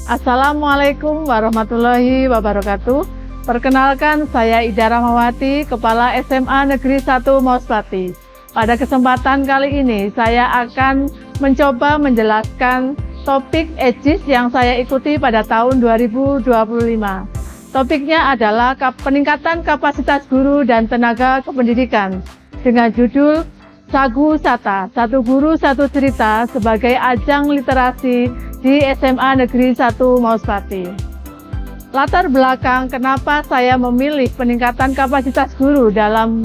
Assalamualaikum warahmatullahi wabarakatuh. Perkenalkan, saya Ida Rahmawati, Kepala SMA Negeri 1 Mauspati. Pada kesempatan kali ini, saya akan mencoba menjelaskan topik EJIS yang saya ikuti pada tahun 2025. Topiknya adalah peningkatan kapasitas guru dan tenaga kependidikan dengan judul Sagu Sata, Satu Guru Satu Cerita sebagai ajang literasi di SMA Negeri 1 Mauspati. Latar belakang kenapa saya memilih peningkatan kapasitas guru dalam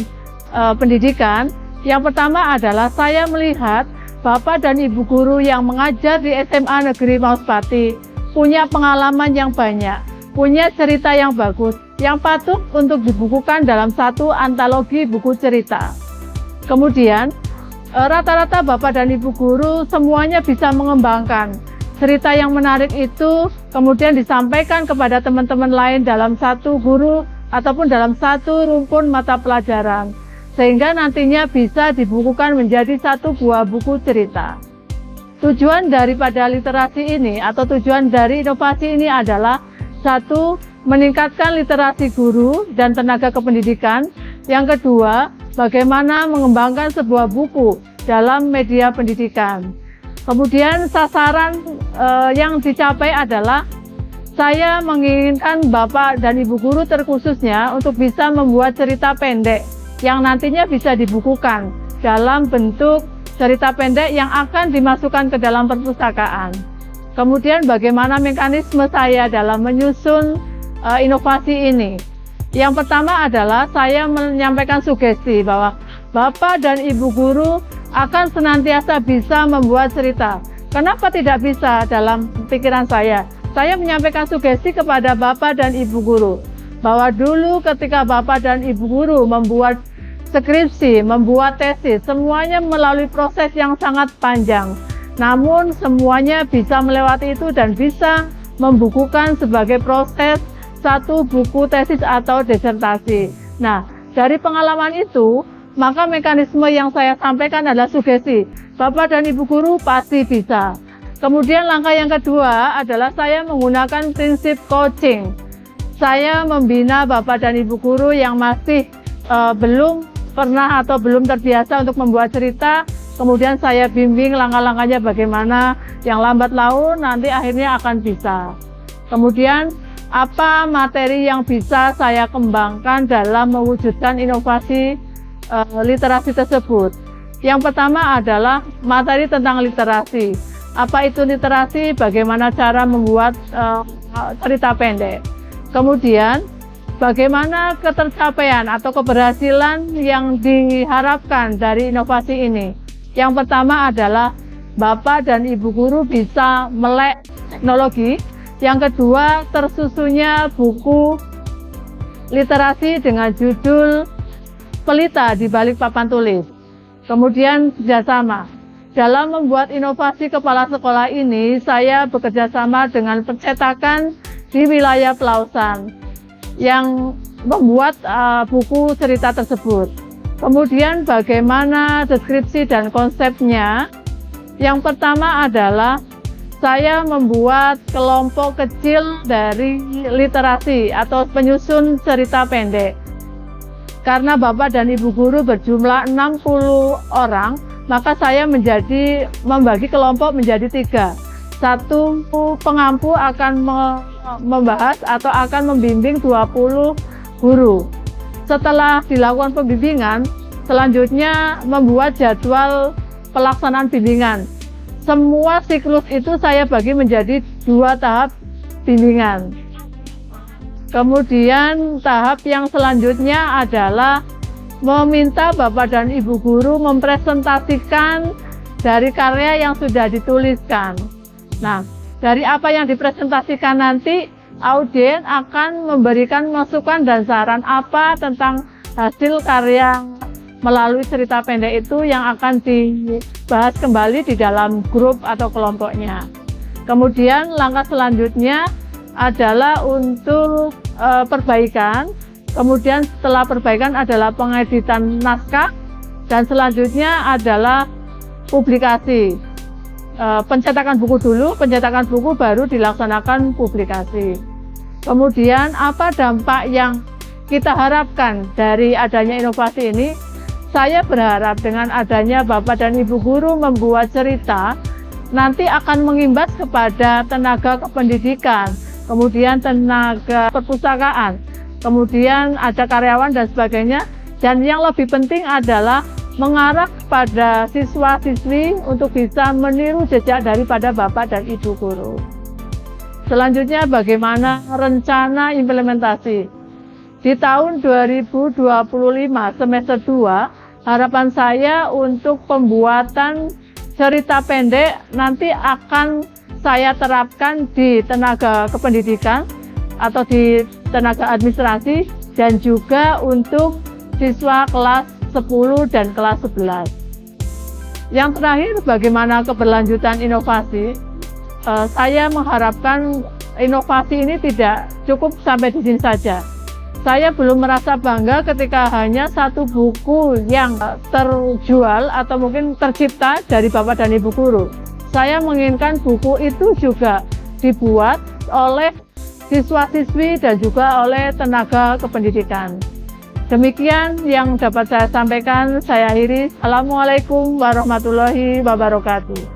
pendidikan, yang pertama adalah saya melihat Bapak dan Ibu guru yang mengajar di SMA Negeri Mauspati punya pengalaman yang banyak, punya cerita yang bagus, yang patut untuk dibukukan dalam satu antologi buku cerita. Kemudian, rata-rata Bapak dan Ibu guru semuanya bisa mengembangkan cerita yang menarik itu, kemudian disampaikan kepada teman-teman lain dalam satu guru ataupun dalam satu rumpun mata pelajaran, sehingga nantinya bisa dibukukan menjadi satu buah buku cerita. Tujuan daripada literasi ini atau tujuan dari inovasi ini adalah satu, meningkatkan literasi guru dan tenaga kependidikan. Yang kedua, bagaimana mengembangkan sebuah buku dalam media pendidikan. Kemudian sasaran yang dicapai adalah saya menginginkan Bapak dan Ibu guru terkhususnya untuk bisa membuat cerita pendek yang nantinya bisa dibukukan dalam bentuk cerita pendek yang akan dimasukkan ke dalam perpustakaan. Kemudian bagaimana mekanisme saya dalam menyusun inovasi ini. Yang pertama adalah saya menyampaikan sugesti bahwa Bapak dan Ibu guru akan senantiasa bisa membuat cerita. Kenapa tidak bisa dalam pikiran saya? Saya menyampaikan sugesti kepada Bapak dan Ibu guru bahwa dulu ketika Bapak dan Ibu guru membuat skripsi, membuat tesis, semuanya melalui proses yang sangat panjang. Namun semuanya bisa melewati itu dan bisa membukukan sebagai proses satu buku tesis atau disertasi. Nah, dari pengalaman itu, maka mekanisme yang saya sampaikan adalah sugesti. Bapak dan Ibu guru pasti bisa. Kemudian langkah yang kedua adalah saya menggunakan prinsip coaching. Saya membina Bapak dan Ibu guru yang masih belum pernah atau belum terbiasa untuk membuat cerita. Kemudian saya bimbing langkah-langkahnya bagaimana, yang lambat laun nanti akhirnya akan bisa. Kemudian apa materi yang bisa saya kembangkan dalam mewujudkan inovasi literasi tersebut. Yang pertama adalah materi tentang literasi. Apa itu literasi? Bagaimana cara membuat cerita pendek. Kemudian bagaimana ketercapaian atau keberhasilan yang diharapkan dari inovasi ini. Yang pertama adalah Bapak dan Ibu guru bisa melek teknologi. Yang kedua, tersusunnya buku literasi dengan judul Pelita di Balik Papan Tulis. Kemudian kerjasama. Dalam membuat inovasi kepala sekolah ini, saya bekerja sama dengan percetakan di wilayah Pelausan yang membuat buku cerita tersebut. Kemudian bagaimana deskripsi dan konsepnya. Yang pertama adalah saya membuat kelompok kecil dari literasi atau penyusun cerita pendek. Karena Bapak dan Ibu guru berjumlah 60 orang, maka saya membagi kelompok menjadi 3. Satu pengampu akan membahas atau akan membimbing 20 guru. Setelah dilakukan pembimbingan, selanjutnya membuat jadwal pelaksanaan bimbingan. Semua siklus itu saya bagi menjadi 2 tahap bimbingan. Kemudian tahap yang selanjutnya adalah meminta Bapak dan Ibu guru mempresentasikan dari karya yang sudah dituliskan. Nah, dari apa yang dipresentasikan nanti, audien akan memberikan masukan dan saran apa tentang hasil karya melalui cerita pendek itu yang akan dibahas kembali di dalam grup atau kelompoknya. Kemudian langkah selanjutnya adalah untuk perbaikan. Kemudian setelah perbaikan adalah pengeditan naskah dan selanjutnya adalah publikasi. pencetakan buku dulu, pencetakan buku baru dilaksanakan publikasi. Kemudian apa dampak yang kita harapkan dari adanya inovasi ini? Saya berharap dengan adanya Bapak dan Ibu guru membuat cerita, nanti akan mengimbas kepada tenaga kependidikan, kemudian tenaga perpustakaan, kemudian ada karyawan dan sebagainya. Dan yang lebih penting adalah mengarah pada siswa-siswi untuk bisa meniru jejak daripada Bapak dan Ibu guru. Selanjutnya bagaimana rencana implementasi? Di tahun 2025 semester 2, harapan saya untuk pembuatan cerita pendek nanti akan saya terapkan di tenaga kependidikan atau di tenaga administrasi dan juga untuk siswa kelas 10 dan kelas 11. Yang terakhir, bagaimana keberlanjutan inovasi? Saya mengharapkan inovasi ini tidak cukup sampai di sini saja. Saya belum merasa bangga ketika hanya satu buku yang terjual atau mungkin tercipta dari Bapak dan Ibu guru. Saya menginginkan buku itu juga dibuat oleh siswa-siswi dan juga oleh tenaga kependidikan. Demikian yang dapat saya sampaikan. Saya akhiri. Assalamualaikum warahmatullahi wabarakatuh.